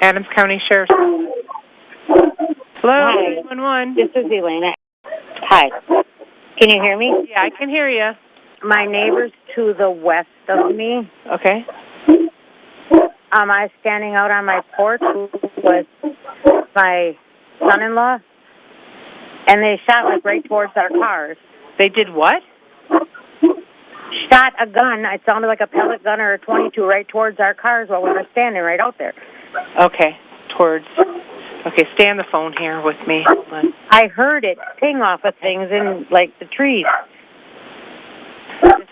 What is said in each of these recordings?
Adams County Sheriff's. Hello, 911. This is Elena. Hi. Can you hear me? Yeah, I can hear you. My neighbor's to the west of me. Okay. I was standing out on my porch with my son-in-law, and they shot like right towards our cars. They did what? Shot a gun. It sounded like a pellet gun or a .22 right towards our cars while we were standing right out there. Okay, Okay, stay on the phone here with me. Hold on. I heard it ping off of things in, like, the trees.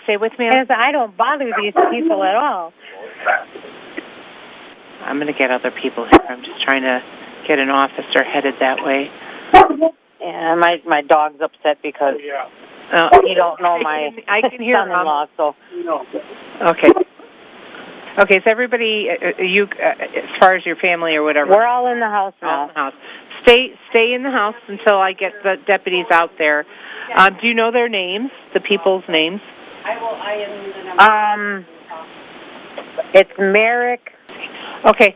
Stay with me. And I don't bother these people at all. I'm going to get other people here. I'm just trying to get an officer headed that way. And my dog's upset because he don't know my I can hear son-in-law, so. Okay. Okay, so everybody, as far as your family or whatever. We're all in the house now. All in the house. Stay in the house until I get the deputies out there. Do you know their names, the people's names? It's Merrick. Okay,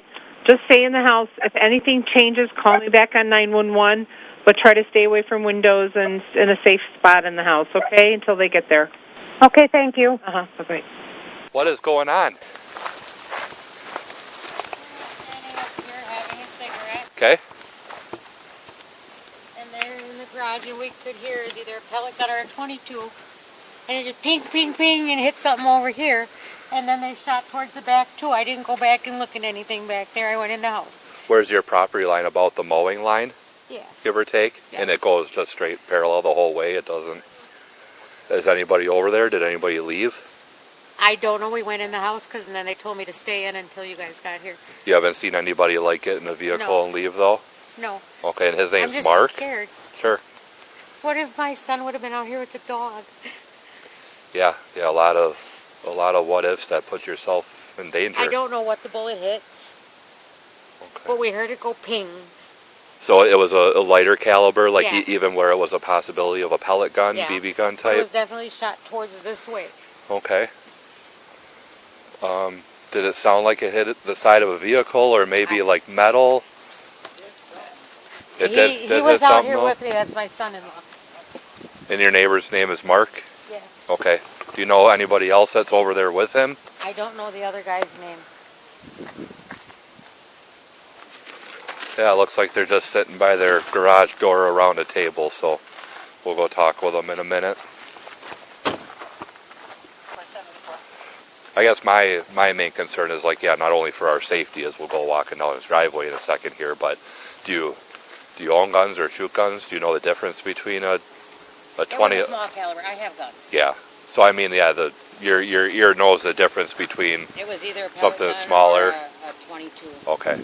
just stay in the house. If anything changes, call me back on 911, but try to stay away from windows and in a safe spot in the house, okay, until they get there. Okay, thank you. Bye-bye. What is going on? Standing up here having a cigarette. Okay. And they're in the garage, and we could hear is either a pellet gun or a .22. And it just ping, ping, ping, and hit something over here. And then they shot towards the back, too. I didn't go back and look at anything back there. I went in the house. Where's your property line? About the mowing line? Yes. Give or take? Yes. And it goes just straight parallel the whole way? It doesn't... Is anybody over there? Did anybody leave? I don't know. We went in the house, because then they told me to stay in until you guys got here. You haven't seen anybody like get in a vehicle No. and leave, though? No. Okay, and his name's I'm just Mark? scared. Sure. What if my son would have been out here with the dog? Yeah, a lot of what ifs that put yourself in danger. I don't know what the bullet hit, Okay. but we heard it go ping. So it was a lighter caliber, like Yeah. even where it was a possibility of a pellet gun, Yeah. BB gun It type? was definitely shot towards this way. Okay. Did it sound like it hit the side of a vehicle or maybe like metal? It did He hit was out something, here though? with me. That's my son-in-law. And your neighbor's name is Mark? Yes. Okay. Do you know anybody else that's over there with him? I don't know the other guy's name. Yeah, it looks like they're just sitting by their garage door around a table, so we'll go talk with them in a minute. I guess my main concern is like, yeah, not only for our safety as we'll go walking down this driveway in a second here, but do you own guns or shoot guns? Do you know the difference between a 20? It was a small caliber. I have guns. Yeah. So I mean, yeah, your ear knows the difference between It was either a pellet something gun smaller. or a .22. Okay.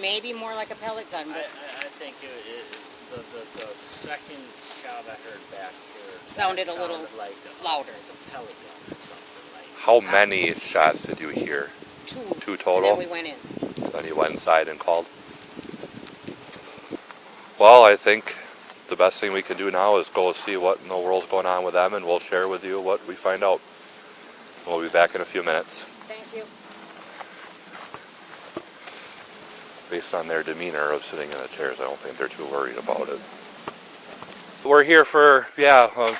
Maybe more like a pellet gun, but I think the second shot I heard back here sounded a little like louder. the pellet gun or something like. How many shots did you hear? Two. Two total? And then we went in. Then you went inside and called? Well, I think the best thing we can do now is go see what in the world's going on with them, and we'll share with you what we find out. We'll be back in a few minutes. Thank you. Based on their demeanor of sitting in the chairs, I don't think they're too worried about it. We're here for,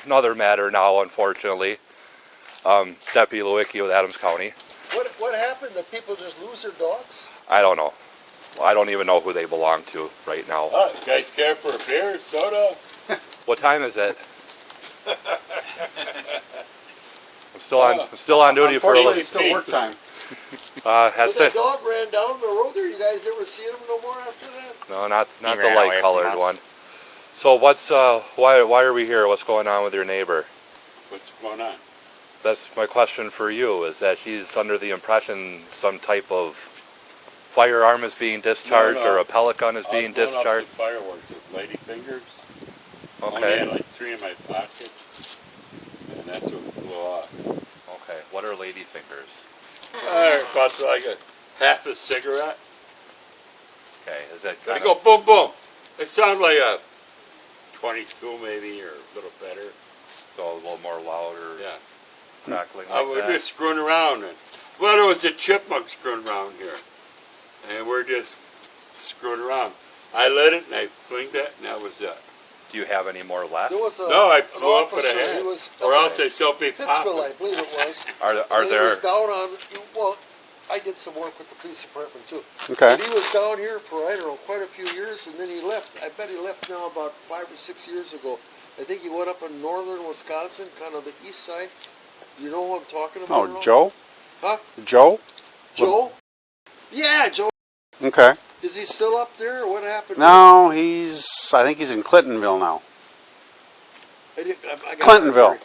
another matter now, unfortunately. Deputy Lewicki with Adams County. What happened? Did people just lose their dogs? I don't know. I don't even know who they belong to right now. Oh, you guys care for a beer, soda? What time is it? I'm still on duty for a little. Unfortunately, it's still work time. That's But it. that dog ran down the road there. You guys never see him no more after that? No, not He the ran away light from colored us. one. So what's why are we here? What's going on with your neighbor? What's going on? That's my question for you. Is that she's under the impression some type of firearm is being discharged No. or a pellet gun is being Blowing up discharged? some fireworks with lady fingers. I only Okay. had like 3 in my pocket, and that's what blew off. Okay. What are lady fingers? About like a half a cigarette. Okay. Is that They kind go of, boom boom. It sounds like a 22 maybe, or a little better. so a little more loud or Yeah. crackling I like was that? just screwing around, and well, there was a chipmunk screwing around here. and we're just screwing around. I lit it and I flinged it, and that was it. Do you have any more left? There was a, No, I an blew up with a officer, head. he was Or up else in they still be Pittsville, popping. I believe it was. Are And he there? was down on, well, I did some work with the police department too. Okay. And he was down here for, I don't know, quite a few years, and then he left. I bet he left now about 5 or 6 years ago. I think he went up in northern Wisconsin, kind of the east side. You know who I'm talking about? Oh, at all? Joe? Huh? Joe? Joe? Yeah, Joe. Okay. Is he still up there, or what happened? No, I think he's in Clintonville now. I got Clintonville.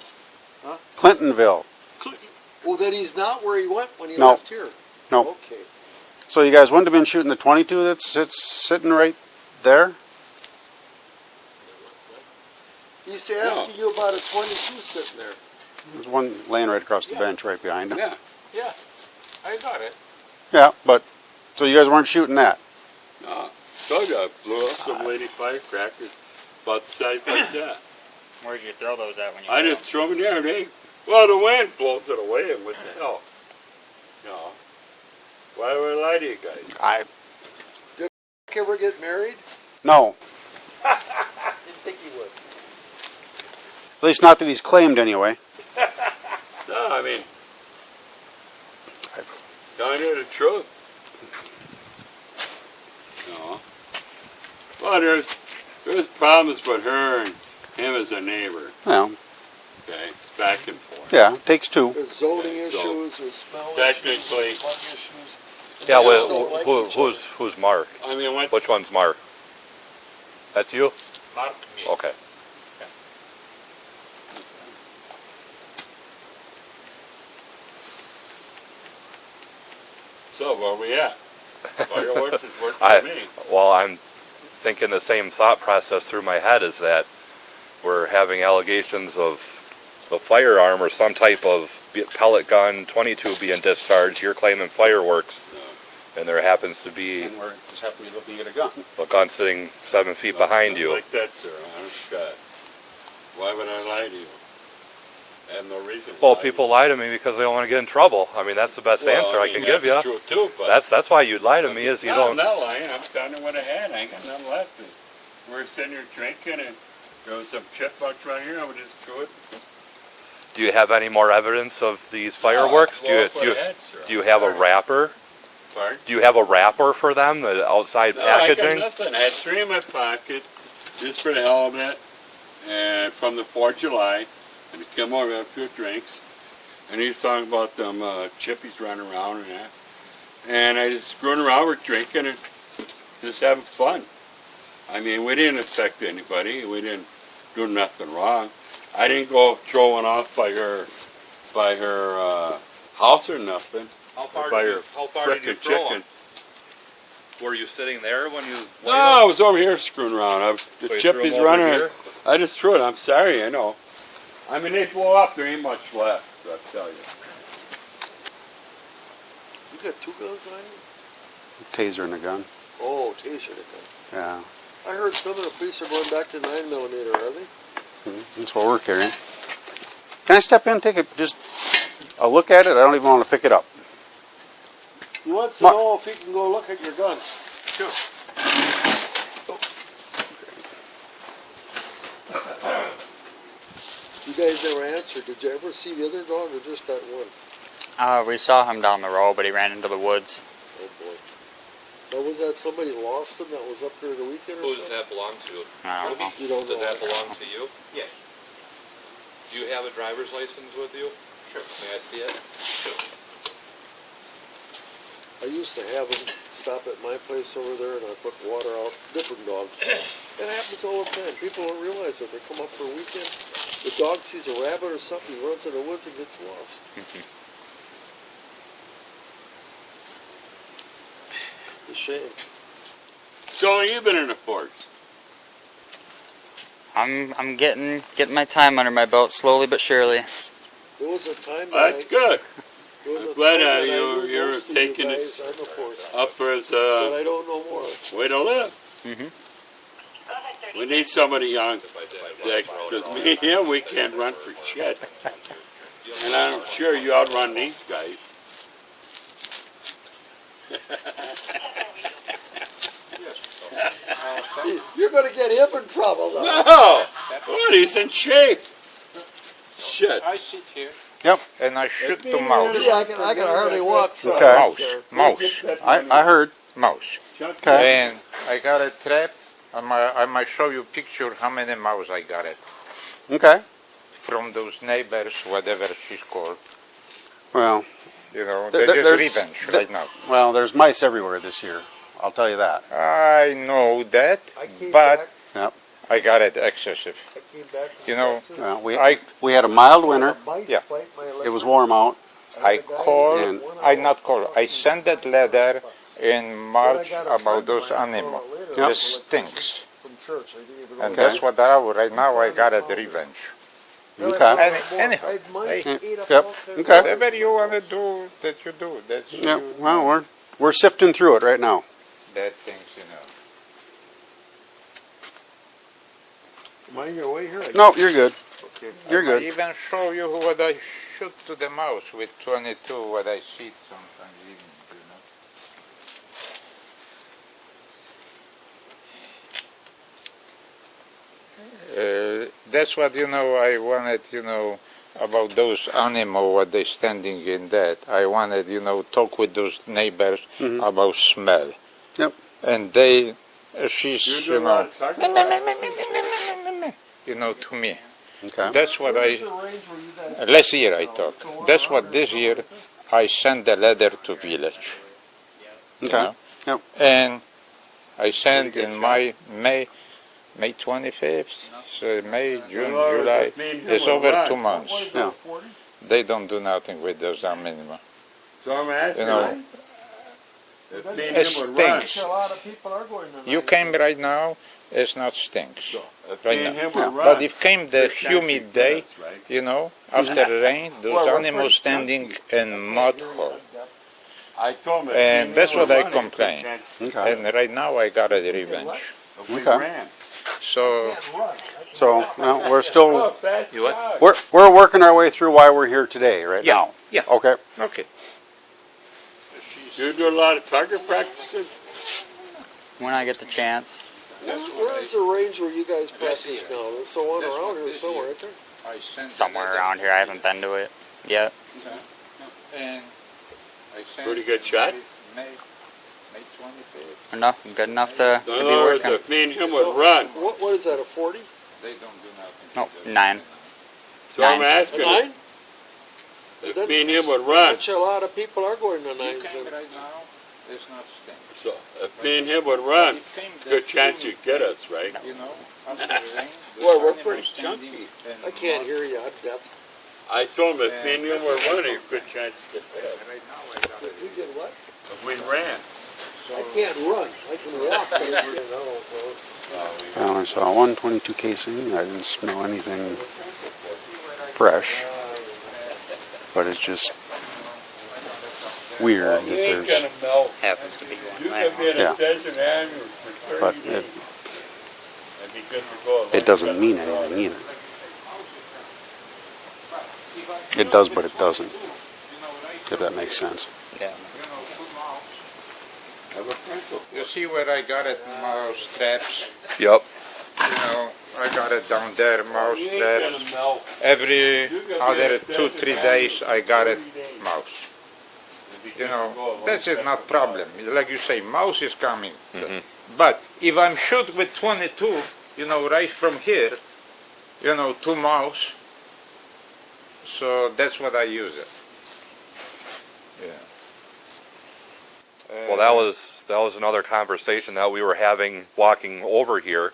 Huh? Clintonville. Well, then he's not where he went when he No. left here. No. Okay. So you guys wouldn't have been shooting the 22 that's sitting right there? He's asking you about a 22 sitting there. There's one laying right across the bench right behind him. Yeah, yeah, I got it. Yeah, but, so you guys weren't shooting that? No, told you I blew up some lady firecrackers about the size like that. Where'd you throw those at when you I just threw them in there, and well, the wind blows it away, and what the hell? No. Why would I lie to you guys? Ever get married? No. Didn't think he would. At least not that he's claimed anyway. No, I mean, telling you the truth. No. Well, there's problems with her and him as a neighbor. Well, Okay, it's back and forth. yeah, it takes two. There's zoning Okay, so issues, there's smell technically- issues, bug issues. Yeah. They just don't like each other. Who's Mark? I mean, what? Which one's Mark? That's you? Mark. Okay. So where we at? Fireworks is working I- for me. Well, I'm thinking the same thought process through my head is that we're having allegations of the firearm or some type of pellet gun 22 being discharged. You're claiming fireworks, and there happens to be And we're just happen to be looking at a gun. a gun sitting 7 feet behind you. Like that, sir. Honest God. Why would I lie to you? I have no reason. to Well, lie people lie to me because they don't want to get in trouble. I mean, that's the best to you. answer Well, I mean, can give you. That's true too, but That's why you'd lie to me is you no, don't. I'm not lying. I'm telling you what I had. I ain't got nothing left. We're sitting here drinking, and there was some chipmunks around here. I would just threw it. Do you have any more evidence of these fireworks? No, I blew up what I had, sir. Do you have a Sorry. wrapper? Pardon? Do you have a wrapper for them? The outside No, I got packaging? nothing. I had 3 in my pocket, just for the hell of it, and from the 4th of July, and he came over, had a few drinks, and he's talking about them chippies running around and that, and I just screwing around, we're drinking and just having fun. I mean, we didn't affect anybody. We didn't do nothing wrong. I didn't go throwing off by her house or nothing. How far by did your you, how far did you frickin' throw chicken. 'em? Were you sitting there when you? No, I was over here screwing around. The So you threw 'em chippies over running. here? I just threw it. I'm sorry, I know. I mean, they blow up. There ain't much left, I tell you. You got 2 guns on you? Taser and a gun. Oh, taser the gun. Yeah, I heard some of the police are going back to 9mm, are they? that's what we're carrying. Can I step in and take just a look at it? I don't even want to pick it up. He wants to Mark. know if he can go look at your gun. Sure. You guys never answered. Did you ever see the other dog or just that one? We saw him down the road, but he ran into the woods. Oh boy. Now was that somebody lost him that was up there the weekend or Who does something? that belong to? I don't know. You don't Does know. that belong to you? Yeah. Do you have a driver's license with you? Sure. May I see it? I used to have them stop at my place over there and I put water out, different dogs. That happens all the time. People don't realize that. They come up for a weekend, the dog sees a rabbit or something, he runs in the woods and gets lost. It's a shame. So long you been in the force? I'm getting my time under my belt slowly but surely. There was a time Well, that that's good. there was a Glad, time that I you're- knew you're most of taking you it guys on the force, Up for his but I don't know more. way to live. We need somebody young, because me and him, we can't run for shit. And I'm sure you outrun these guys. trouble now. No! What, he's in shape. Shit. I sit here Yep. and I shoot the mouse. Yeah, I can hardly walk. So Okay. Mouse. I heard. Mouse. Okay. And I got a trap. I might show you picture how many mouse I got it Okay. from those neighbors, whatever she's called. Well, You know, There- there's there's- revenge right now. well, there's mice everywhere this year. I'll tell you that. I know that, I came but back. Yep. I got it excessive. I came back from You know, Texas. Well, I we had a mild winter. Mice Yeah. bite my It electric. was warm out. I called, And- I not called, I sent that letter in March about those animals. Yep. The stinks. From church. I didn't even And Okay. that's what right now I got it revenge. Okay. Anyhow, I had mice hey. ate up Yep. all their Okay. Whatever you want to do, that you do. That's Yep. Well, we're sifting through it right now. that things, you know. Am I in your way here? No, you're good. Okay. You're I good. even show you what I shoot to the mouse with 22, what I see sometimes even, you know. That's what, you know, I wanted, you know, about those animals, what they standing in that. I wanted, you know, talk with those neighbors Mhm. about smell. Yep. And they, she's, You do you a lot know, of sacrifice. you know, to me. Okay. That's what Where's I, the range where you guys- last year I talked. That's what this year I sent a letter to village. you Okay. know. Yep. And I sent in May 25th, so May, June, July. It's over 2 months. What is Yeah. that, 40? They don't do nothing with those animals. So I'm asking, You know, if It me and it him would run, stinks. A lot of people are going to You came right now, it's not stinks. if Right me and now. him would run. But if came the this chance you humid get day, us, right? you know, after rain, those Well, we're animals pretty standing in mud hole. I told him if And me that's him what would I run, he complain. could chance Okay. And right now I got a revenge. if we Okay. ran. So, So, well, we're still Oh, fast You what? dog. we're working our way through why we're here today, right Yeah. now. Yeah. Okay. okay. You do a lot of target practicing? When I get the chance. Where is the range where you guys practice now? There's so one around here somewhere, right there. I sent Somewhere around here. I haven't been to it yet. And I sent Pretty good shot. May 25th. Enough, good enough to So be in other words, working. if me and him would run, What is that, a 40? They don't do nothing. No, to those. 9. so I'm Nine. A asking, 9? if me and him would run, Bet you a lot of people are going to You 9s. came then. right now, it's not stink. so if me and him would run, If came it's a the good chance humid you'd get us, right? You know, after the rain, those Boy, we're animals pretty standing chunky. in I can't mud. hear you, I'm deaf. I told him if me and him would run, it's a good chance to get us. Right now I got it. You did what? If we ran. I can't run. I can walk, but I can't I only saw one 22 casing. I didn't smell anything fresh, but it's just weird that You ain't there's. gonna melt. Happens to be one. You there. could be in Yeah. a desert animal for But 30 it, days. That'd be good to go. it doesn't mean anything either. It does, but it doesn't. If that makes sense. Yeah. Have a pencil. You see where I got it, mouse traps? Yep. You know, I got it down there, mouse You ain't traps. gonna melt. Every You're gonna other be in a 2-3 desert days, animal I got for it, 3 days. mouse. It'd be You good to know, go. that's it, not problem. Like you say, mouse is coming. Mhm. But if I'm shoot with 22, you know, right from here, you know, 2 mouse, so that's what I use it. Yeah. Well, that was another conversation that we were having walking over here.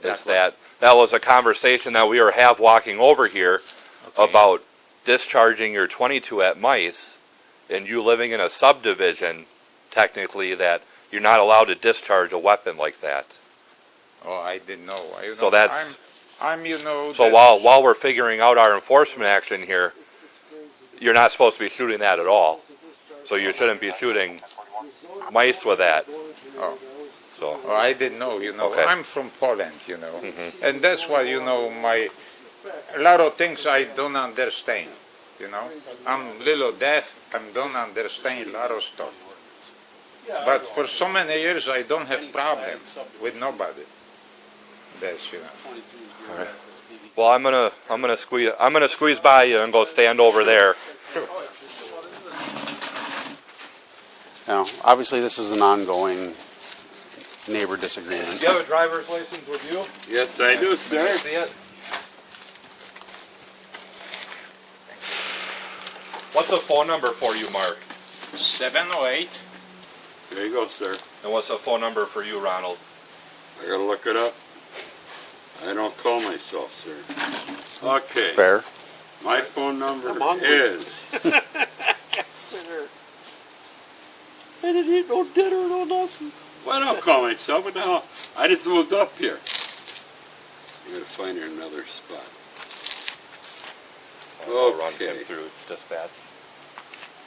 Is that was a conversation that we were walking over here about discharging your 22 at mice, and you living in a subdivision, technically that you're not allowed to discharge a weapon like that. Oh, I didn't know. So that's- I'm you know. So while we're figuring out our enforcement action here, you're not supposed to be shooting that at all. So you shouldn't be shooting mice with that. Oh. So Oh, I didn't know, you know. Okay. I'm from Poland, you know. Mhm. And that's why, you know, a lot of things I don't understand, you know. I'm little deaf, I don't understand a lot of stuff. But for so many years, I don't have problem with nobody. this, you know. Well, I'm gonna squeeze by you and go stand over there. Now, obviously, this is an ongoing neighbor disagreement. Do you have a driver's license with you? Yes, I do, sir. Can I see it? What's the phone number for you, Mark? 708. There you go, sir. And what's the phone number for you, Ronald? I gotta look it up. I don't call myself, sir. Okay. Fair. My phone number I'm hungry. is. Consider. I didn't eat no dinner, no nothing. Well, I don't call myself. What the hell? I just moved up here. I gotta find her another spot. I'll run him Okay. through dispatch.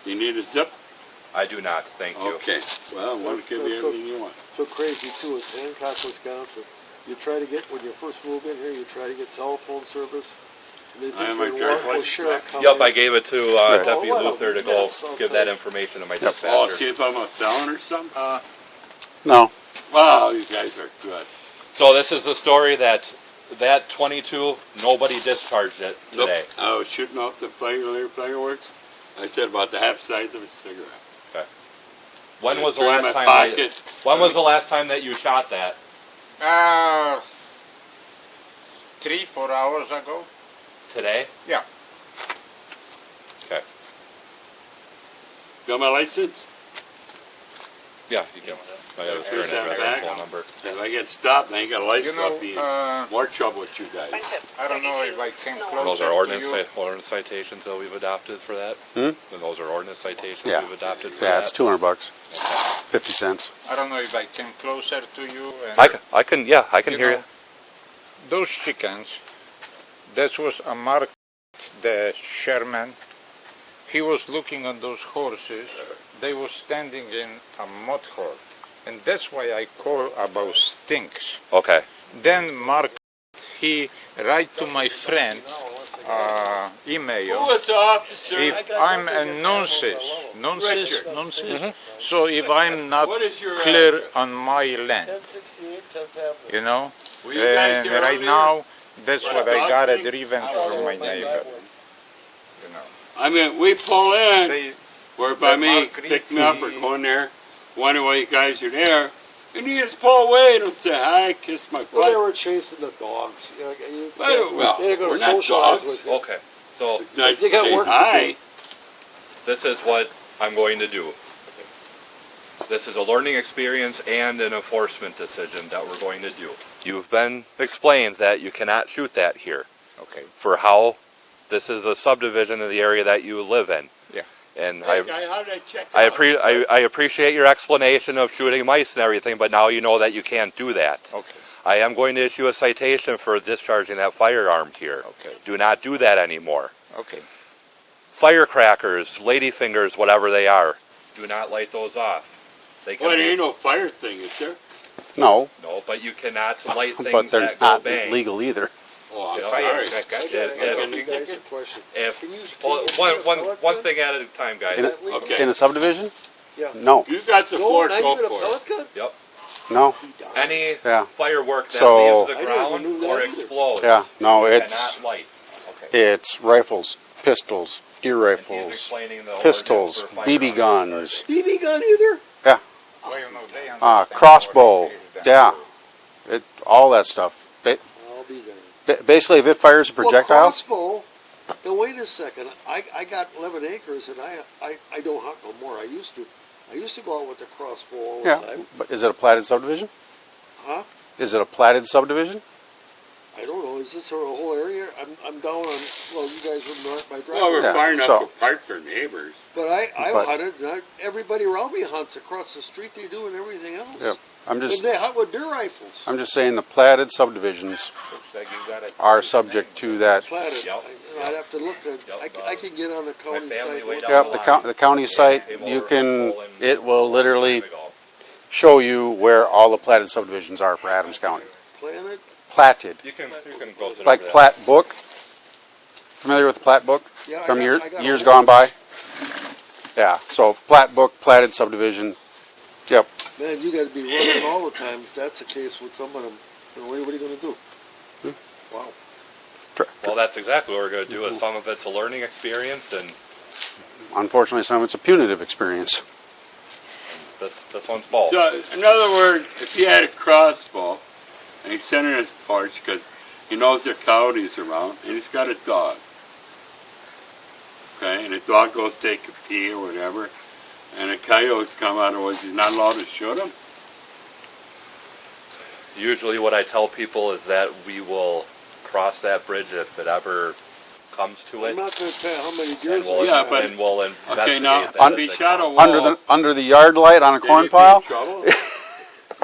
You need a zip? I do not, thank you. Okay. Well, I want to give you That's so- everything you want. So crazy too, it's Hancock, Wisconsin. You try to get, when you first move in here, you try to get telephone service. And they I think have my you're in driver's Warwick, license Sheriff back. County. Yep, I gave it to Right. Deputy Oh, what a Luther to go mess, I'll give tell that you. information to my Oh, dispatcher. see if I'm a felon or something? No. Wow, you guys are good. So this is the story that 22, nobody discharged it Nope. today. I was shooting off the fireworks. I said about the half size of a cigarette. When was the Threw it in last my time? pocket. When was the last time that you shot that? 3-4 hours ago. Today? Yeah. Okay. Got my license? Yeah, you can. I have a Here's current that address back. and phone number. If I get stopped, I ain't got a You license. know, I'll be in more trouble with you guys. I don't know if I came closer Those are to ordinance, you. ordinance citations that we've adopted for that? Hmm? And those are ordinance citations Yeah. we've adopted for Yeah, that? it's $200. 50 cents. I don't know if I came closer to you. And I can hear know, you. Those chickens, that was a Mark, the Sherman. He was looking at those horses. They were standing in a mud hole. And that's why I call about stinks. Okay. Then Mark, he write to my friend, Who email, was the officer? if I'm a nonsense, Richard. so if I'm not What is your clear address? on my land, 1068 10th Avenue. you know? Were you guys And there right earlier? now, that's what I got a Dog revenge from my neighbor. You know, I mean, we pull in, they, where by that me, Mark pick me up or Reed, go in there, wonder why you guys are there, and you just pull away and say hi, kiss my Well, they butt. were chasing the dogs. Well, They're going we're to not socialize dogs. with you. Okay. So Nice They to got say work to hi. this is what I'm going to do. This is a learning experience and an enforcement decision that we're going to do. You've been explained that you cannot shoot that here okay, for how this is a subdivision in the area that you live in. Yeah. And Hey, guy, how did I check I out? appreciate your explanation of shooting mice and everything, but now you know that you can't do that. okay, I am going to issue a citation for discharging that firearm here. okay, Do not do that anymore. okay. Firecrackers, ladyfingers, whatever they are, do not light those off. They can Well, there be, ain't no fire thing, is there? No, no, but you cannot light things but they're that go not bang. legal either. Oh, I'm Yeah. sorry. I If- got you guys a question. If Can you well, use one thing at a time, guys. In, Okay. in a subdivision? Yeah. No, You got the No, floor, not go even a for it. pellet gun? no, He died. Any Yeah. firework that So- leaves the I never ground knew that or either. explodes, yeah, no, you it's, cannot light. Okay. it's rifles, pistols, deer And he's rifles, explaining the pistols, ordinance for BB firearms. guns, BB gun either? Well, you know, they understand crossbow, what it is yeah, all that stuff. I'll be there. Basically, if it fires a projectile, Well, crossbow, now wait a second. I got 11 acres and I don't hunt no more. I used to. I used to go out with the crossbow all the yeah, time. but is it a platted subdivision? Huh? Is it a platted subdivision? I don't know. Is this a whole area? I'm down on, well, you guys wouldn't know my driveway. Well, we're Yeah, far enough so- apart for neighbors. But I But- hunted, and everybody around me hunts across the street. They do, and everything else. Yeah, I'm And just, they hunt with deer rifles. I'm just saying the platted subdivisions Looks like you got it. are subject to that. Platted. Yep. I'd have to look at. Yep. I can get on the county family site. way look down at Yep, the all. the county site, Came you over can, Poland. it will literally Time ago. show you where all the platted subdivisions are for Adams County. Planet. Platted, You can go through like that. plat book. Familiar with the plat book Yeah, from I got years a- gone by? Yeah, so plat book, platted subdivision. Yep, Man, you got to be running all the time. If that's the case with some of them. Then what are you gonna do? Wow. Well, that's exactly what we're going to do. Is some of it's a learning experience, and Unfortunately, some of it's a punitive experience. this one's both. So, in other words, if he had a crossbow and he's sitting in his porch because he knows there are coyotes around and he's got a dog, okay, and the dog goes take a pee or whatever, and the coyotes come out of the woods, he's not allowed to shoot them? Usually, what I tell people is that we will cross that bridge if it ever comes to I'm it, not gonna tell you how many deer. and we'll, Yeah, but- and we'll investigate Okay, now, that. if he as it shot a comes. wall, Under the yard light on a then corn he'd be in pile trouble?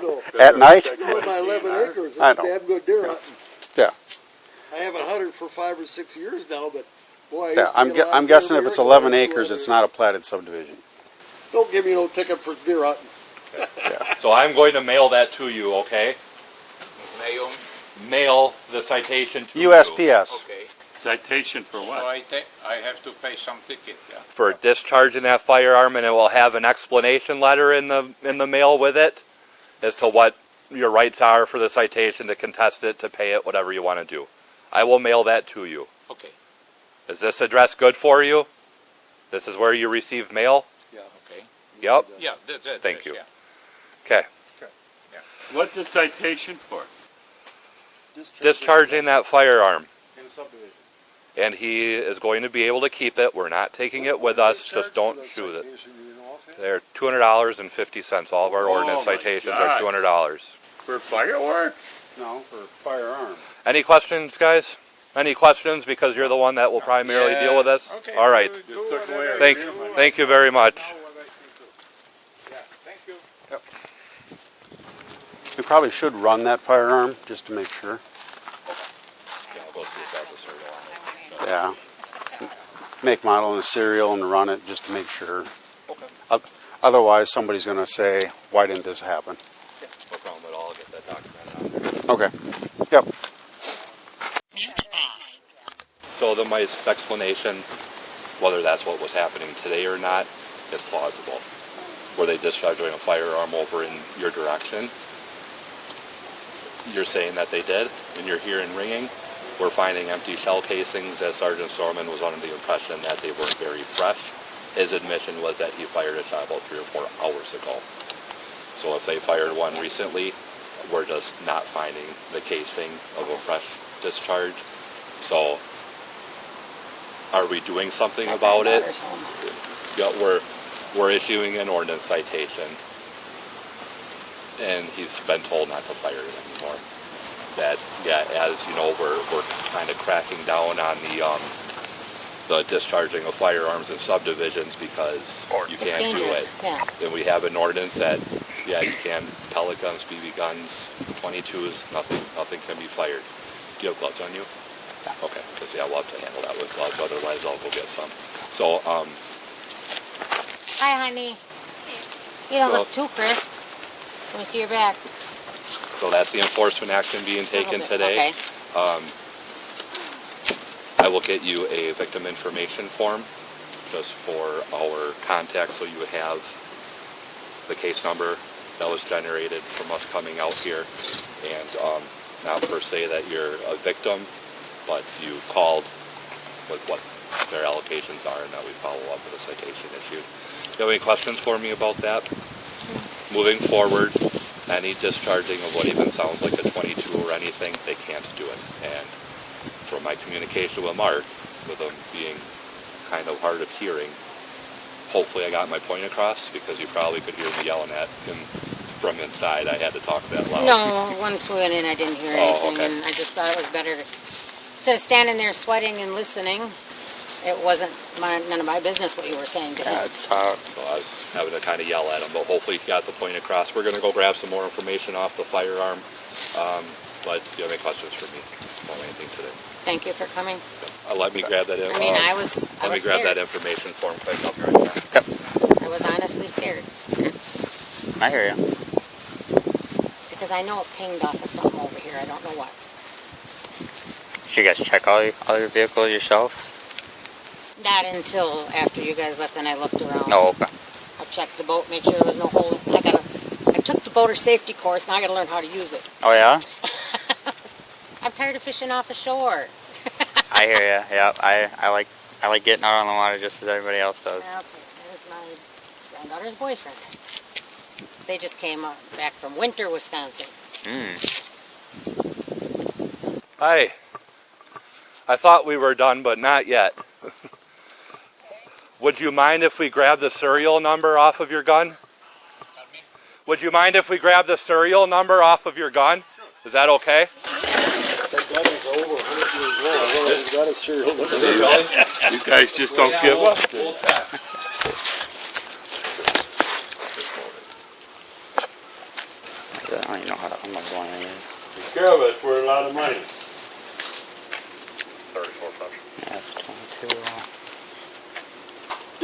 No. at night. I go in my 11 acres, I it's know. damn good deer hunting. Yeah. I haven't hunted for 5 or 6 years now, but boy, I used Yeah, to get a lot I'm of deer guessing if every it's year. 11 acres, it's not a platted subdivision. Don't give me no ticket for deer hunting. So I'm going to mail that to you, okay? Mail. Mail the citation to you. USPS. Okay. Citation for So what? I have to pay some ticket, yeah? For discharging that firearm, and it will have an explanation letter in the mail with it as to what your rights are for the citation, to contest it, to pay it, whatever you want to do. I will mail that to you. Okay. Is this address good for you? This is where you receive mail? Okay. Yep. Yeah, that's it. Thank you. Yeah. Okay. What's the citation for? Discharging that firearm. In a subdivision. And he is going to be able to keep it. We're not taking it with us. Just don't shoot it. They're $200.50. All of our Oh ordinance my citations God. are $200. For fireworks? No, for firearm. Any questions, guys? Any questions? Because you're the one that will primarily deal with this. Okay. All right. Do Just took away whatever our Thank deer money. thank you very much. Know what I can do. Yeah, thank you. We probably should run that firearm just to make sure. Yeah, I'll go see if that's a serial on it. Yeah. Make, model, and a serial and run it just to make sure. Okay. Otherwise, somebody's going to say, why didn't this happen? Yeah, no problem at all. I'll get that documented out there. Okay. Yep. So the mice explanation, whether that's what was happening today or not, is plausible. Were they discharging a firearm over in your direction? You're saying that they did, and you're hearing ringing. We're finding empty shell casings, as Sergeant Storman was under the impression that they weren't very fresh. His admission was that he fired a shot about 3 or 4 hours ago. So if they fired one recently, we're just not finding the casing of a fresh discharge. So are we doing something about it? Yeah, we're issuing an ordinance citation, and he's been told not to fire it anymore. That, yeah, as you know, we're kind of cracking down on the discharging of firearms in subdivisions because you It's can't do dangerous, it. yeah. Then we have an ordinance that, yeah, you can pellet guns, BB guns, 22s, nothing can be fired. Do you have gloves on you? Okay, because yeah, we'll have to handle that with gloves. Otherwise, I'll go get some. So, Hi, honey. You don't Well- look too crisp. Let me see your back. so that's the enforcement action being taken today. Okay. I will get you a victim information form just for our contact, so you would have the case number that was generated from us coming out here, and not per se that you're a victim, but you called with what their allocations are, and that we follow up with a citation issued. Do you have any questions for me about that? Moving forward, any discharging of what even sounds like a 22 or anything, they can't do it. And from my communication with Mark, with him being kind of hard of hearing, hopefully I got my point across, because you probably could hear me yelling at him from inside. I had to talk that loud. No, one flew in and I didn't hear Oh, anything, okay. and I just thought it was better to, instead of standing there sweating and listening, it wasn't none of my business what you were saying to him. It's So I was having to kind of yell at him, but hopefully you got the point across. We're going to go grab some more information off the firearm. But do you have any questions for me about anything today? Thank you for coming. Let me grab that. I mean, I was Let me grab scared. that information form quick. I'll be right back. I was honestly scared, I hear you. because I know it pinged off of something over here, I don't know what. Did you guys check all your vehicles yourself? Not until after you guys left and I looked around. No, okay. I checked the boat, made sure there was no hole. I took the boater safety course, now I gotta learn how to use it. Oh yeah? tired of fishing off a shore. I hear ya. Yeah, I like getting out on the water just as everybody else does. Okay, there's my granddaughter's boyfriend. They just came back from Winter, Wisconsin. Hi. I thought we were done, but not yet. Would you mind if we grab the serial number off of your gun? Would you mind if we grab the serial number off of your gun? Is that okay? That gun is over 100 years old. I don't know if that is serial number. You guys just don't give up. I don't even know how to unload it is. Take care of it, it's worth a lot of money. 34 bucks. Yeah, it's 22.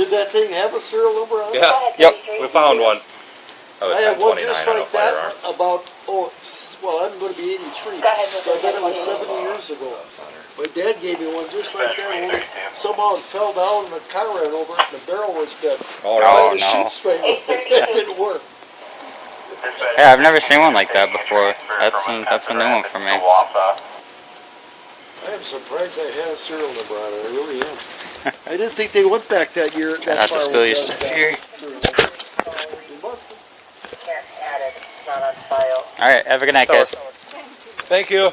Did that thing have a serial number on it? Yeah. Yep. We found one. I had one just like that about, well, I'm going to be 83, so I bet it was 70 years ago. My dad gave me one just like that, only somehow it fell down and the car ran over it and the barrel was dead. Oh, I no. had to shoot straight with it. That didn't work. Yeah, I've never seen one like that before. That's a new one for me. I am surprised I had a serial number on it, I really am. I didn't think they went back that year. Try not to spill your stuff here. Alright, have a good night, guys. Thank you.